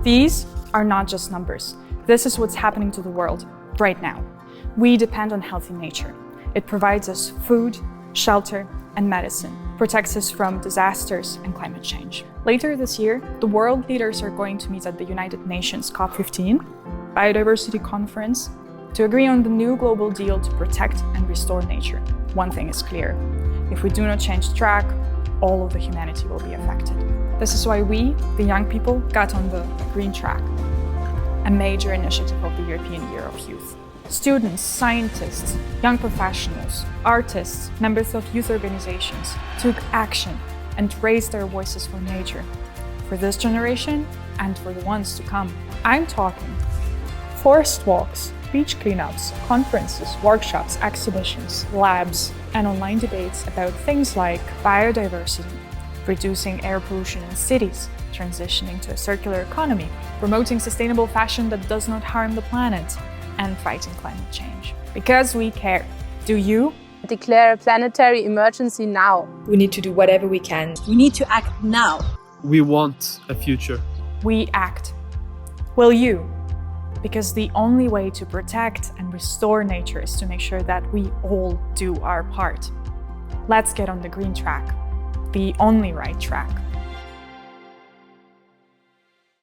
These are not just numbers. This is what's happening to the world right now. We depend on healthy nature. It provides us food, shelter, and medicine, protects us from disasters and climate change. Later this year, the world leaders are going to meet at the United Nations COP15 Biodiversity Conference to agree on the new global deal to protect and restore nature. One thing is clear: if we do not change track, all of the humanity will be affected. This is why we, the young people, got on the Green Track, a major initiative of the European Year of Youth. Students, scientists, young professionals, artists, members of youth organizations took action and raised their voices for nature, for this generation and for the ones to come. I'm talking forest walks, beach cleanups, conferences, workshops, exhibitions, labs, and online debates about things like biodiversity, reducing air pollution in cities, transitioning to a circular economy, promoting sustainable fashion that does not harm the planet, and fighting climate change. Because we care. Do you? Declare a planetary emergency now. We need to do whatever we can. We need to act now. We want a future. We act. Will you? Because the only way to protect and restore nature is to make sure that we all do our part. Let's get on the green track, the only right track.